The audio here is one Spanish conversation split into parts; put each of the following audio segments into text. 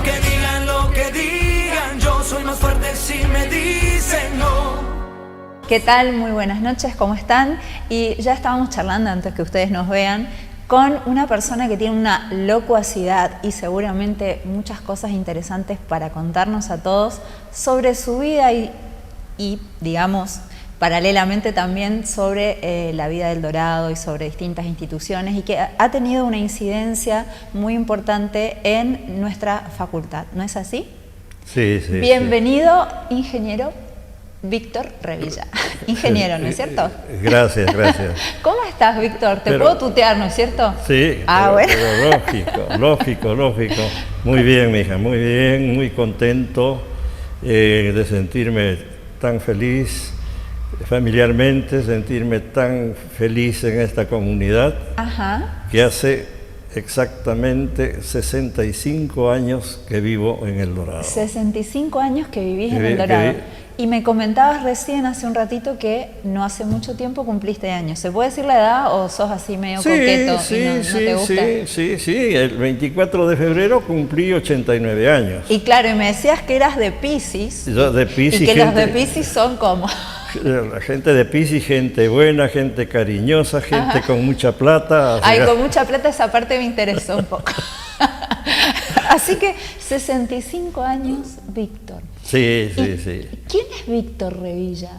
lo que digan, yo soy más fuerte si me dicen no. ¿Qué tal? Muy buenas noches, ¿cómo están? Y ya estábamos charlando antes que ustedes nos vean con una persona que tiene una locuacidad y seguramente muchas cosas interesantes para contarnos a todos sobre su vida y digamos, paralelamente también sobre la vida del Dorado y sobre distintas instituciones y que ha tenido una incidencia muy importante en nuestra facultad, ¿no es así? Sí, sí. Bienvenido, ingeniero Víctor Revilla. Ingeniero, ¿no es cierto? Gracias, gracias. ¿Cómo estás, Víctor? ¿Te puedo tutear, no es cierto? Sí, bueno. Pero lógico. Muy bien, mija, muy bien, muy contento de sentirme tan feliz familiarmente, sentirme tan feliz en esta comunidad. Ajá. Que hace exactamente 65 años que vivo en El Dorado. 65 años que vivís en El Dorado. Y me comentabas recién hace un ratito que no hace mucho tiempo cumpliste años. ¿Se puede decir la edad o sos así medio coqueto y no te gusta? Sí. El 24 de febrero cumplí 89 años. Y claro, y me decías que eras de Piscis. Yo de Piscis. Y que los de Piscis son como... La gente de Piscis, gente buena, gente cariñosa, gente con mucha plata. Ay, con mucha plata esa parte me interesó un poco. Así que 65 años, Víctor. Sí. ¿Quién es Víctor Revilla?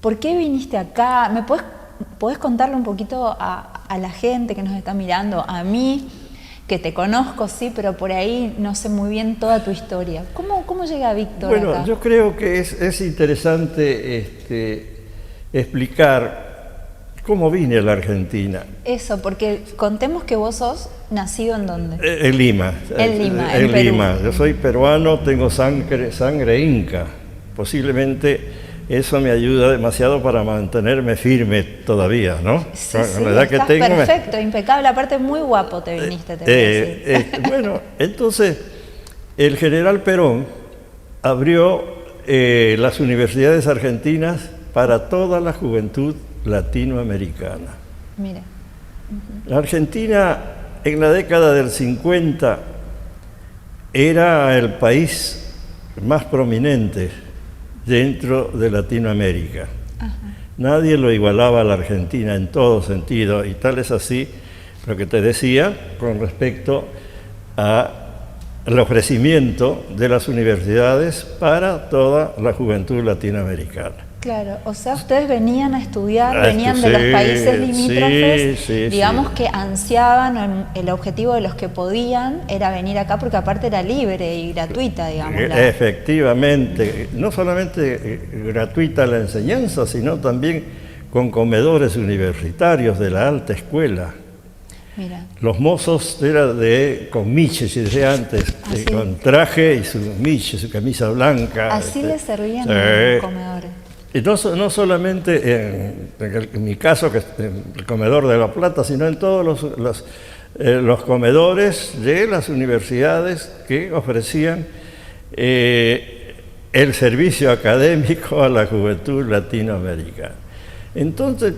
¿Por qué viniste acá? ¿Me podés contarle un poquito a la gente que nos está mirando, a mí, que te conozco, sí, pero por ahí no sé muy bien toda tu historia? ¿Cómo llega Víctor acá? Bueno, yo creo que es interesante explicar cómo vine a la Argentina. Eso, porque contemos que vos sos nacido ¿en dónde? En Lima. En Perú. Lima. Yo soy peruano, tengo sangre inca. Posiblemente eso me ayuda demasiado para mantenerme firme todavía, ¿no? Sí, la edad que tengo, perfecto, impecable. Aparte, muy guapo te viniste, te voy a decir. Bueno, entonces, el general Perón abrió las universidades argentinas para toda la juventud latinoamericana. Mira. La Argentina en la década del 50 era el país más prominente dentro de Latinoamérica. Ajá. Nadie lo igualaba a la Argentina en todo sentido, y tal es así lo que te decía con respecto al ofrecimiento de las universidades para toda la juventud latinoamericana. Claro, o sea, ustedes venían a estudiar, venían de los países limítrofes, digamos que ansiaban, el objetivo de los que podían era venir acá porque aparte era libre y gratuita, digamos. Efectivamente, no solamente gratuita la enseñanza, sino también con comedores universitarios de la alta escuela. Mira. Los mozos eran con miches, desde antes, con traje y su miche, su camisa blanca. Así les servían en los comedores. Y no solamente en mi caso, que es el comedor de La Plata, sino en todos los comedores de las universidades que ofrecían el servicio académico a la juventud latinoamericana. Entonces,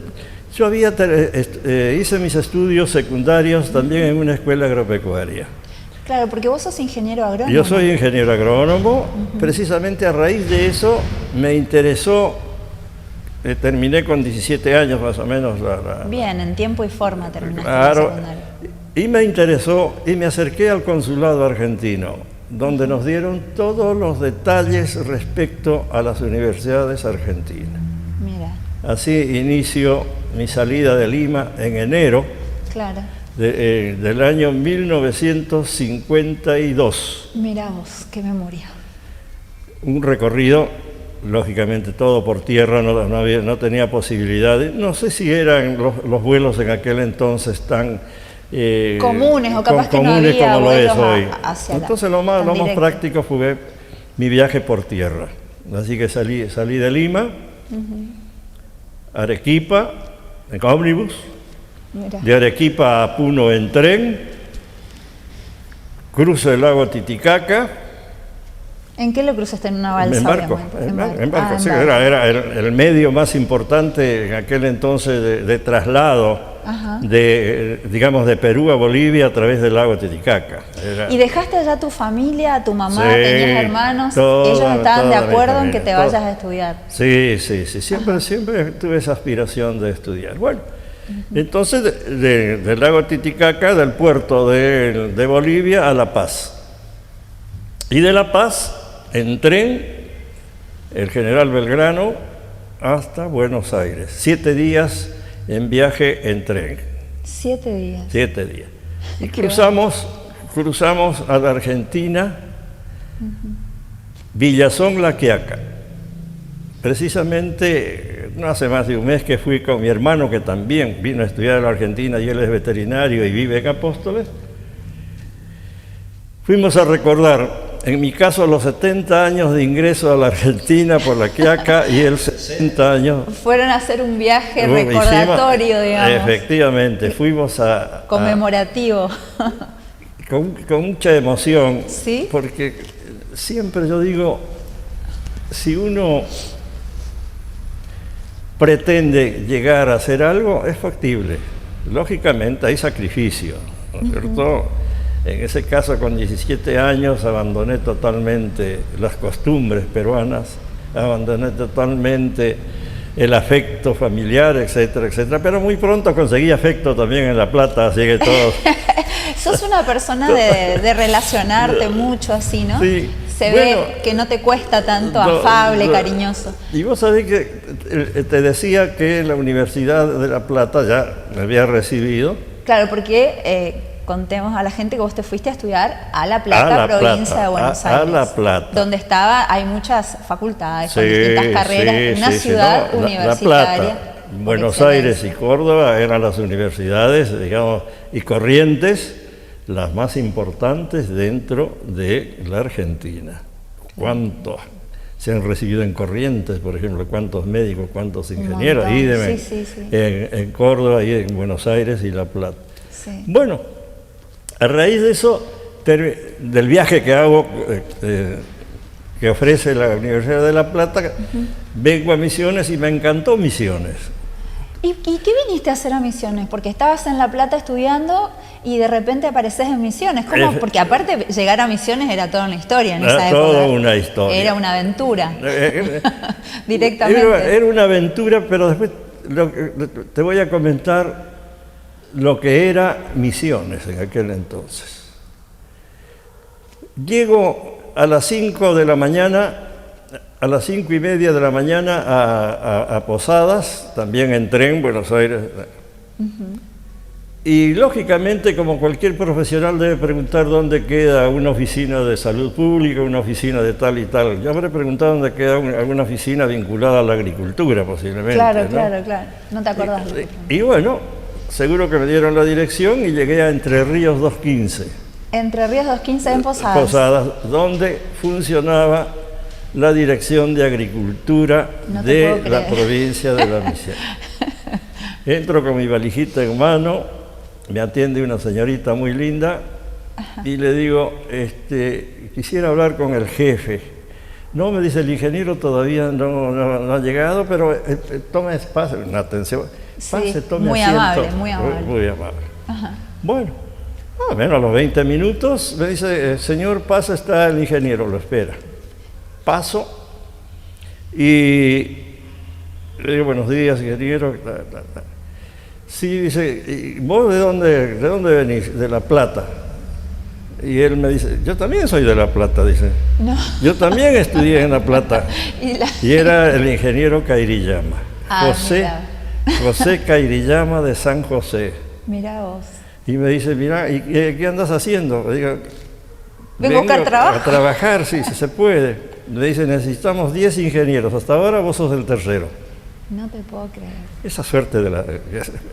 yo hice mis estudios secundarios también en una escuela agropecuaria. Claro, porque vos sos ingeniero agrónomo. Yo soy ingeniero agrónomo. Precisamente a raíz de eso me interesó, terminé con 17 años más o menos. Bien, en tiempo y forma terminaste la secundaria. Y me interesó y me acerqué al consulado argentino, donde nos dieron todos los detalles respecto a las universidades argentinas. Mira. Así inicio mi salida de Lima en enero. Claro. Del año 1952. Mirá vos, qué memoria. Un recorrido, lógicamente todo por tierra, no tenía posibilidades. No sé si eran los vuelos en aquel entonces tan comunes o capaz que no comunes había como lo es vuelos hoy. Entonces lo más práctico fue mi viaje por tierra. Así que salí de Lima, Arequipa, en ómnibus. Mira. De Arequipa a Puno en tren, cruzo el lago Titicaca. ¿En qué lo cruzaste? ¿En una balsa? En barco. Sí, era el medio más importante en aquel entonces de traslado Ajá. digamos, de Perú a Bolivia a través del lago Titicaca. ¿Y dejaste allá tu familia, a tu mamá, Sí, tenías hermanos? toda- ¿Ellos estaban de toda mi acuerdo en familia, que te toda. vayas a estudiar? Sí, sí, sí, siempre tuve esa aspiración de estudiar. Bueno, entonces del lago Titicaca, del puerto de Bolivia a La Paz. Y de La Paz, en tren, el general Belgrano, hasta Buenos Aires. 7 días en viaje en tren. 7 días. 7 días. Y Qué cruzamos a la Argentina, Villazón La Quiaca. Precisamente no hace más de un mes que fui con mi hermano, que también vino a estudiar en la Argentina, y él es veterinario y vive en Apóstoles. Fuimos a recordar, en mi caso, los 70 años de ingreso a la Argentina por La Quiaca y el 60 años. Fueron a hacer un viaje Hicimos- recordatorio, digamos. Efectivamente, fuimos Conmemorativo. con mucha emoción, ¿Sí? porque siempre yo digo, si uno pretende llegar a hacer algo, es factible. Lógicamente hay sacrificio, ¿no es cierto? En ese caso, con 17 años, abandoné totalmente las costumbres peruanas, abandoné totalmente el afecto familiar, etcétera, etcétera, pero muy pronto conseguí afecto también en La Plata, así que todos... Sos una persona de relacionarte mucho así, ¿no? Sí. Se Bueno, ve que no te cuesta tanto, no, afable, no. cariñoso. Y vos sabés que te decía que la Universidad de La Plata ya me había recibido. Claro, porque contemos a la gente que vos te fuiste a estudiar a La Plata, A La provincia Plata, de Buenos a Aires. La Plata. Donde hay muchas facultades con Sí, distintas carreras, sí, una sí, ciudad no, universitaria. La Plata, por Buenos excelencia. Aires y Córdoba eran las universidades, digamos, y Corrientes, las más importantes dentro de la Argentina. ¿Cuántos se han recibido en Corrientes, por ejemplo? ¿Cuántos médicos, cuántos ingenieros? montón, Idem sí, sí. en Córdoba y en Buenos Aires y La Plata. Sí. Bueno, a raíz de eso, del viaje que hago, que ofrece la Universidad de La Plata, vengo a Misiones y me encantó Misiones. ¿Y qué viniste a hacer a Misiones? Porque estabas en La Plata estudiando y de repente apareces en Misiones. ¿Cómo? Porque aparte llegar a Misiones era toda una historia en esa época. Toda una historia. Era una aventura. Directamente. Era una aventura, pero después te voy a comentar lo que era Misiones en aquel entonces. Llego a las 5 de la mañana, a las 5:30 de la mañana a Posadas, también en tren, Buenos Aires. Y lógicamente, como cualquier profesional debe preguntar dónde queda una oficina de salud pública, una oficina de tal y tal. Yo habré preguntado dónde queda alguna oficina vinculada a la agricultura, posiblemente. Claro, ¿no? claro. No te acordás. Y bueno, seguro que me dieron la dirección y llegué a Entre Ríos 215. Entre Ríos 215 en Posadas. Posadas, donde funcionaba la Dirección de Agricultura No te de puedo la creer. provincia de La Misión. Entro con mi valijita en mano, me atiende una señorita muy linda y le digo, quisiera hablar con el jefe. No, me dice, el ingeniero todavía no ha llegado, pero tome, pase, una atención, pase, Sí, tome muy asiento. amable, muy amable. Muy amable. Bueno, más o menos a los 20 minutos me dice, señor, pasa, está el ingeniero, lo espera. Paso y le digo, buenos días, ingeniero. Sí, dice, ¿y vos de dónde venís? De La Plata. Y él me dice, yo también soy de La Plata, dice. No. Yo también estudié en La Plata. Y era el ingeniero Cairillama. Ah, José Cairillama de San José. Mirá vos. Y me dice, mira, ¿y qué andas haciendo? Le digo, Vengo a buscar trabajo. A trabajar, sí, si se puede. Me dice, necesitamos 10 ingenieros. Hasta ahora vos sos el tercero. No te puedo creer. Esa suerte de la...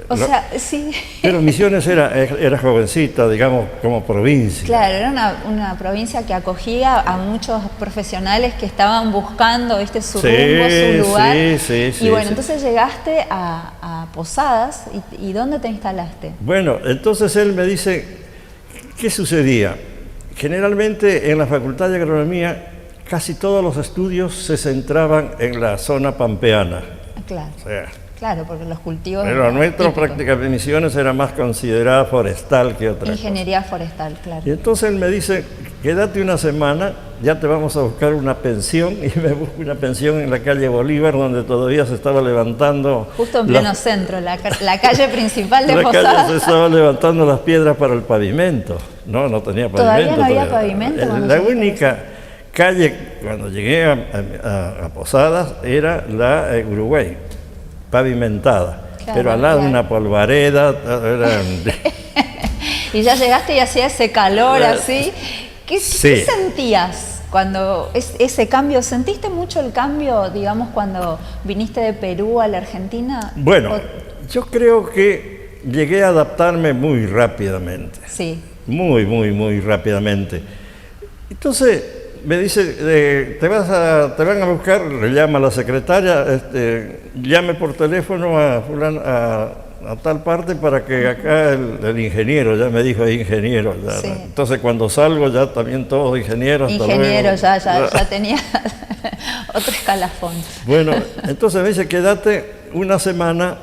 O sea, sí. Pero Misiones era jovencita, digamos, como provincia. Claro, era una provincia que acogía a muchos profesionales que estaban buscando, ¿viste? Su rumbo, su lugar. Sí, y bueno, sí. entonces llegaste a Posadas y ¿dónde te instalaste? Bueno, entonces él me dice, ¿qué sucedía? Generalmente en la Facultad de Agronomía casi todos los estudios se centraban en la zona pampeana. Claro. O sea, Claro, porque los cultivos... Pero nuestra típicos. práctica de Misiones era más considerada forestal que otra cosa. Ingeniería forestal, claro. Y entonces él me dice, quédate una semana, ya te vamos a buscar una pensión, y me busco una pensión en la calle Bolívar, donde todavía se estaba levantando... Justo en pleno centro, la calle principal de la calle Posadas. se estaba levantando las piedras para el pavimento. No tenía pavimento. Todavía no había pavimento cuando La llegaste. única calle, cuando llegué a Posadas, era la Uruguay, pavimentada. Claro, pero al lado claro. una polvareda, Y ya llegaste y hacía ese calor así. ¿Qué Sí. sentías cuando ese cambio? ¿Sentiste mucho el cambio, digamos, cuando viniste de Perú a la Argentina? Bueno, ¿O- yo creo que llegué a adaptarme muy rápidamente, Sí, muy rápidamente. Entonces me dice, te van a buscar, le llama a la secretaria, llame por teléfono a tal parte para que acá el ingeniero, ya me dijo ingeniero. Ya, Sí. ¿no? Entonces cuando salgo ya también todos ingenieros. hasta ingeniero, luego. ya tenía otro escalafón. Bueno, entonces me dice, quédate una semana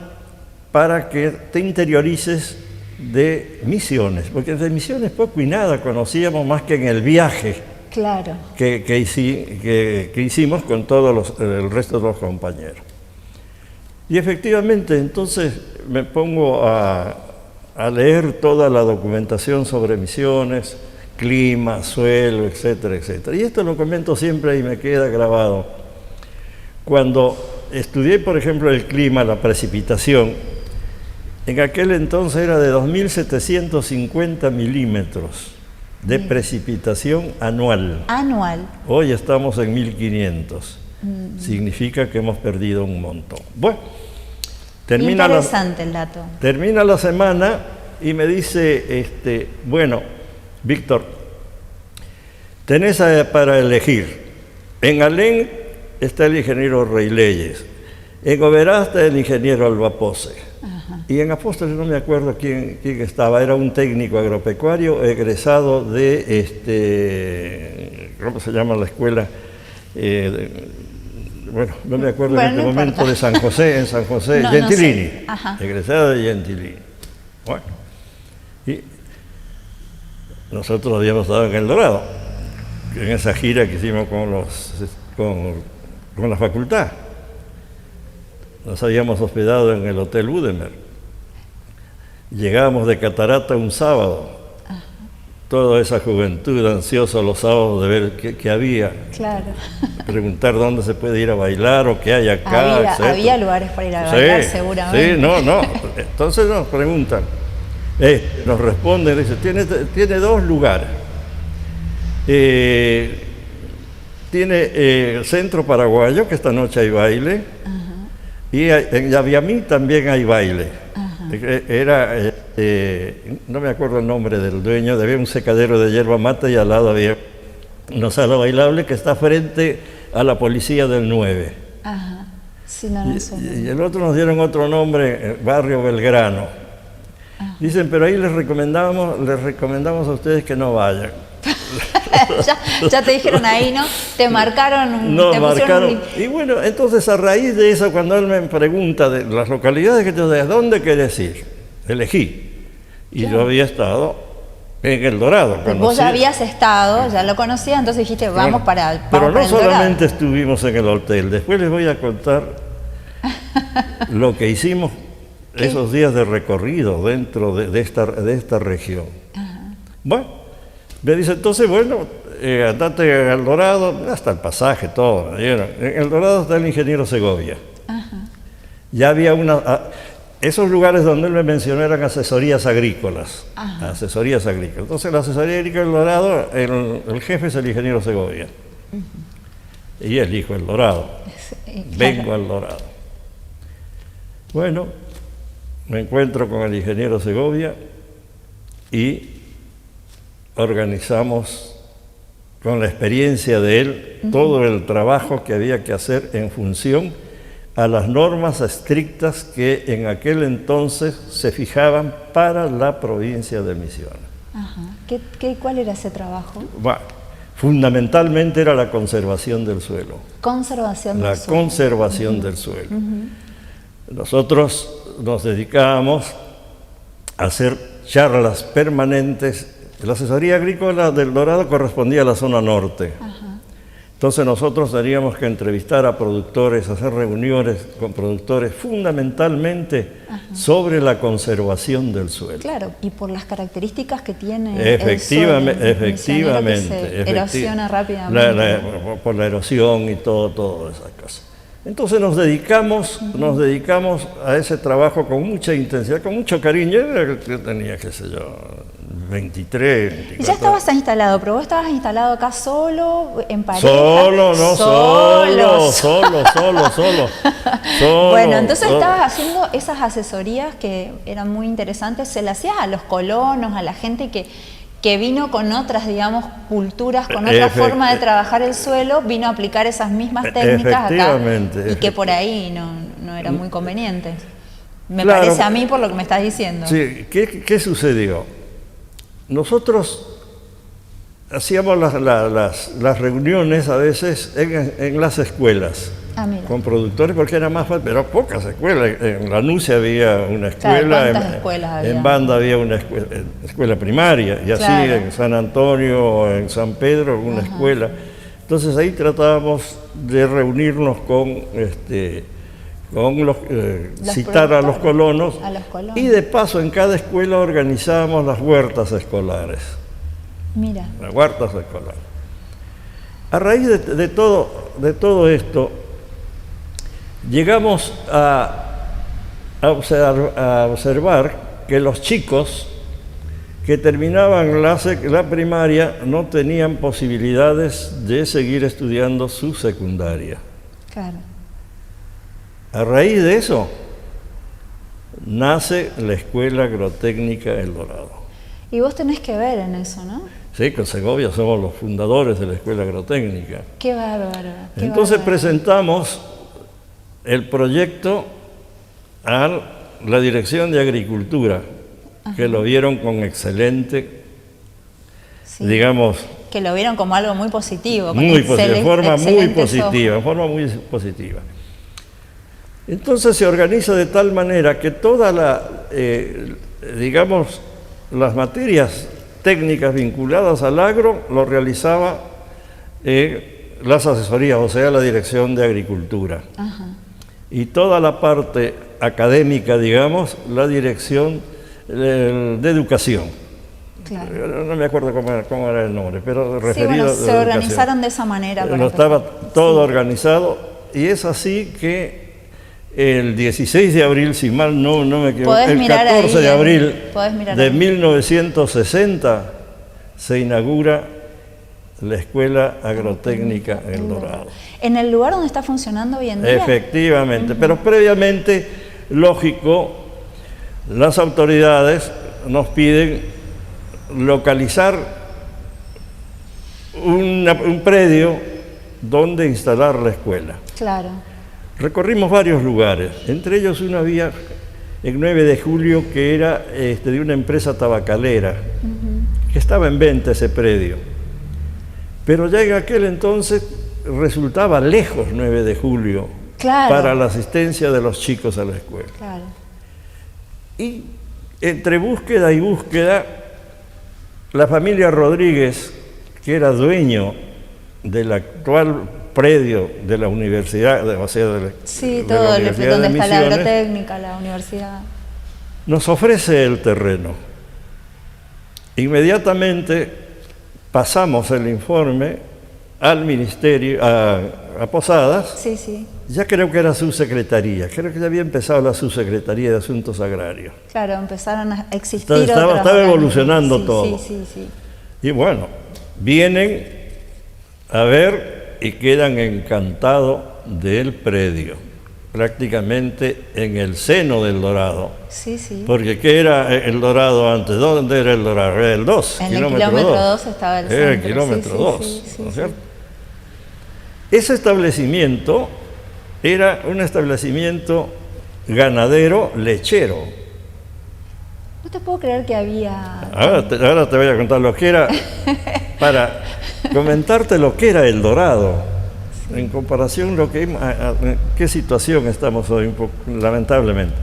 para que te interiorices de Misiones, porque de Misiones poco y nada conocíamos más que en el viaje Claro. que hicimos con todos el resto de los compañeros. Y efectivamente, entonces me pongo a leer toda la documentación sobre Misiones, clima, suelo, etcétera, etcétera. Y esto lo comento siempre y me queda grabado. Cuando estudié, por ejemplo, el clima, la precipitación, en aquel entonces era de 2.750 milímetros de precipitación anual. Anual. Hoy estamos en 1.500. Significa que hemos perdido un montón. Bueno, termina Interesante el dato. la semana y me dice, bueno, Víctor, tenés para elegir. En Alén está el ingeniero Rey Leyes, en Oberá está el ingeniero Albapose. Y en Apóstoles no me acuerdo quién estaba, era un técnico agropecuario egresado de, ¿cómo se llama la escuela? Bueno, no me acuerdo Bueno, en este no momento, importa. de San José, en San José, No, no Gentilini, sé. Ajá. egresado de Gentilini. Bueno, y nosotros habíamos estado en El Dorado, en esa gira que hicimos con la facultad. Nos habíamos hospedado en el Hotel Udemer. Llegábamos de Catarata un sábado. Toda esa juventud ansiosa los sábados de ver qué había. Claro. Preguntar dónde se puede ir a bailar o qué hay acá, etcétera. Había lugares para ir a bailar, Sí, seguramente. sí, no. Entonces nos preguntan, nos responden, dice, tiene dos lugares. Tiene el Centro Paraguayo, que esta noche hay baile, y en Yaviamí también hay baile. Era, no me acuerdo el nombre del dueño, había un secadero de yerba mate y al lado había una sala bailable que está frente a la policía del 9. Ajá. Sí, no suena. Y el otro nos dieron otro nombre, Barrio Belgrano. Dicen, pero ahí les recomendamos a ustedes que no vayan. ya te dijeron ahí, ¿no? Te marcaron, No, te pusieron marcaron. Y bueno, entonces a raíz de eso, cuando él me pregunta de las localidades que yo de ¿dónde querés ir? Elegí. Y yo había estado en El Dorado. Vos ya habías estado, ya lo conocías, entonces dijiste, vamos para Pero no el Dorado. solamente estuvimos en el hotel, después les voy a contar lo que hicimos esos días de recorrido dentro de esta región. Bueno, me dice, entonces, bueno, andate al Dorado, hasta el pasaje, todo. ¿Me dieron? En El Dorado está el ingeniero Segovia. Ya había esos lugares donde él me mencionó eran asesorías agrícolas. Asesorías agrícolas. Entonces, la asesoría agrícola del Dorado, el jefe es el ingeniero Segovia. Y elijo El Dorado. Sí, Vengo claro. al Dorado. Bueno, me encuentro con el ingeniero Segovia y organizamos, con la experiencia de él, todo el trabajo que había que hacer en función a las normas estrictas que en aquel entonces se fijaban para la provincia de Misiones. Ajá. ¿Cuál era ese trabajo? Bueno, fundamentalmente era la conservación del suelo. Conservación La del suelo. conservación del suelo. Nosotros nos dedicábamos a hacer charlas permanentes. La asesoría agrícola del Dorado correspondía a la zona norte. Entonces nosotros teníamos que entrevistar a productores, hacer reuniones con productores fundamentalmente sobre la conservación del suelo. Claro, y por las características que tiene Efectivamente, el suelo, efectivamente. que se erosiona rápidamente. Por la erosión y todas esas cosas. Entonces nos dedicamos a ese trabajo con mucha intensidad, con mucho cariño. Yo tenía, qué sé yo, 23, 24. Y ya estabas instalado, pero vos estabas instalado acá solo, en pareja. Solo. Bueno, entonces estabas haciendo esas asesorías que eran muy interesantes. Se las hacías a los colonos, a la gente que vino con otras, digamos, culturas, con otra forma de trabajar el suelo, vino a aplicar esas mismas técnicas acá, y que por ahí no eran muy convenientes. Me parece a mí por lo que me estás diciendo. Sí, ¿qué sucedió? Nosotros hacíamos las reuniones a veces en las escuelas con productores, porque era más fácil, pero pocas escuelas. En Lanús había una escuela, ¿cuántas escuelas había? En Banda había una escuela primaria, y así en San Antonio, en San Pedro, una escuela. Entonces ahí tratábamos de reunirnos citar a los colonos, y de paso en cada escuela organizábamos las huertas escolares. Mira. Las huertas escolares. A raíz de todo esto, llegamos a observar que los chicos que terminaban la primaria no tenían posibilidades de seguir estudiando su secundaria. Claro. A raíz de eso, nace la Escuela Agrotécnica El Dorado. Y vos tenés que ver en eso, ¿no? Sí, con Segovia somos los fundadores de la Escuela Agrotécnica. ¡Qué bárbaro! Entonces presentamos el proyecto a la Dirección de Agricultura, que lo vieron con excelente, digamos... Que lo vieron como algo muy positivo. En forma muy positiva. Entonces se organiza de tal manera que todas las materias técnicas vinculadas al agro lo realizaba las asesorías, o sea, la Dirección de Agricultura. Y toda la parte académica, digamos, la Dirección de Educación. Claro. No me acuerdo cómo era el nombre, pero referido se organizaron de esa manera. Estaba todo organizado, y es así que el 16 de abril, si mal no me equivoco, el 14 de abril de 1960 se inaugura la Escuela Agrotécnica El Dorado. ¿En el lugar donde está funcionando hoy en día? Efectivamente, pero previamente, lógico, las autoridades nos piden localizar un predio donde instalar la escuela. Claro. Recorrimos varios lugares, entre ellos uno había en 9 de julio que era de una empresa tabacalera, que estaba en venta ese predio. Pero ya en aquel entonces resultaba lejos 9 de julio para la asistencia de los chicos a la escuela. Claro. Y entre búsqueda y búsqueda, la familia Rodríguez, que era dueño del actual predio de la universidad, donde está la agrotécnica, la universidad, nos ofrece el terreno. Inmediatamente pasamos el informe al ministerio, a Posadas. Ya creo que era subsecretaría, creo que ya había empezado la subsecretaría de Asuntos Agrarios. Claro, empezaron a existir estaba evolucionando todo. Y bueno, vienen a ver y quedan encantados del predio, prácticamente en el seno del Dorado. Porque ¿qué era el Dorado antes? ¿Dónde era el Dorado? Era el 2. En el kilómetro 2 estaba el centro. Era el kilómetro 2, ¿no es cierto? Ese establecimiento era un establecimiento ganadero lechero. No te puedo creer que había... Ahora te voy a contar lo que era, para comentarte lo que era El Dorado. en comparación lo que en qué situación estamos hoy, un poco, lamentablemente.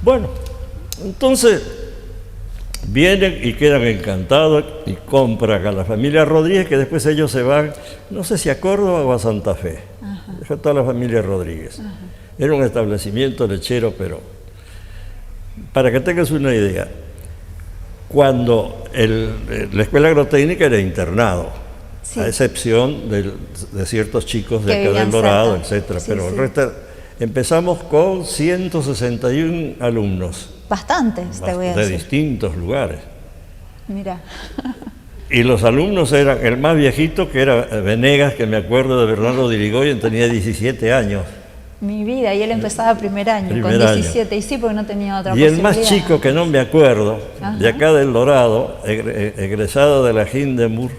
Bueno, entonces vienen y quedan encantados y compran a la familia Rodríguez, que después ellos se van, no sé si a Córdoba o a Santa Fe. Dejó toda la familia Rodríguez. Era un establecimiento lechero, pero para que tengas una idea, cuando la escuela agrotécnica era internado, Sí. a excepción de ciertos chicos de Que acá del vivían Dorado, cerca. etcétera, Sí, pero sí. el resto, empezamos con 161 alumnos Bastantes, te voy a de decir. distintos lugares. Mira. Y los alumnos eran el más viejito, que era Venegas, que me acuerdo de Bernardo Dirigoyen, tenía 17 años. Mi vida, y él empezaba primer año, con Primer año. 17, y sí, porque no tenía otra Y el posibilidad. más chico, que no me acuerdo, Ajá. de acá del Dorado, egresado de la Hindenburg,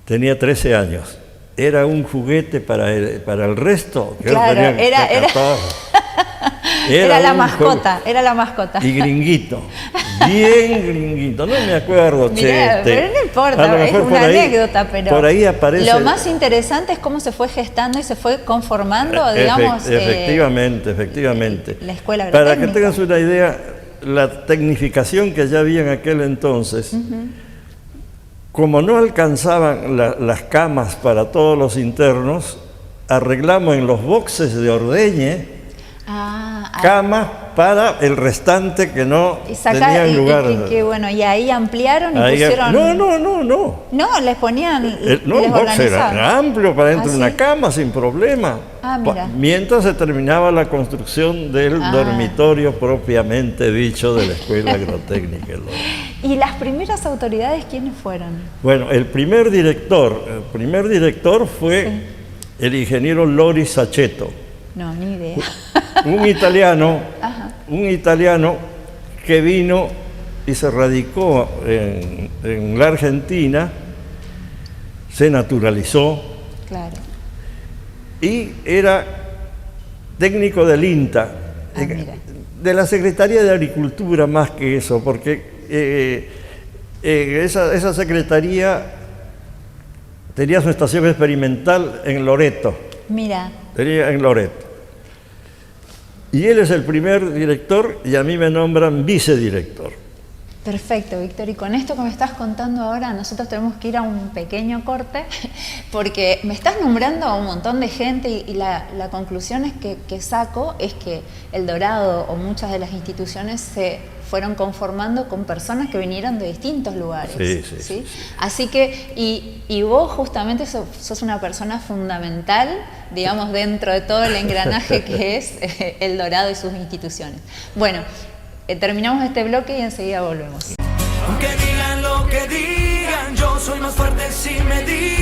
tenía 13 años. Era un juguete para el resto. Que Claro, tenían que era- acatar. Era la un mascota, juego. era la mascota. Y gringuito, bien gringuito, no me acuerdo, Mirá, pero no a lo importa, es mejor por una ahí- anécdota, pero por ahí aparece. lo más interesante es cómo se fue gestando y se fue conformando, digamos, efectivamente. la escuela Para que agrotécnica. tengas una idea, la tecnificación que ya había en aquel entonces, como no alcanzaban las camas para todos los internos, arreglamos en los boxes de ordeñe camas para el restante que no y saca, tenían lugar. que bueno, y ahí ampliaron y Ahí- pusieron. No. No, les ponían. No, les el box organizaban. era amplio para dentro ¿Ah, de una sí? cama sin problema. Ah, mira. Mientras se terminaba la construcción del Ah. dormitorio propiamente dicho de la escuela agrotécnica. ¿Y las primeras autoridades quiénes fueron? Bueno, el primer director fue el ingeniero Loris Saccheto, No, ni idea. un italiano, Ajá. que vino y se radicó en la Argentina, se naturalizó Claro. y era técnico del INTA, Ah, mira. de la Secretaría de Agricultura más que eso, porque esa secretaría tenía su estación experimental en Loreto. Mira, Y él es el primer director y a mí me nombran vicedirector. perfecto, Víctor. Y con esto que me estás contando ahora, nosotros tenemos que ir a un pequeño corte, porque me estás nombrando a un montón de gente y la conclusión es que saco es que El Dorado o muchas de las instituciones se fueron conformando con personas que vinieron de distintos lugares. Sí. Así que, y vos justamente sos una persona fundamental, digamos, dentro de todo el engranaje que es El Dorado y sus instituciones. Bueno, terminamos este bloque y enseguida volvemos. Aunque digan lo que digan, yo soy más fuerte si me digan.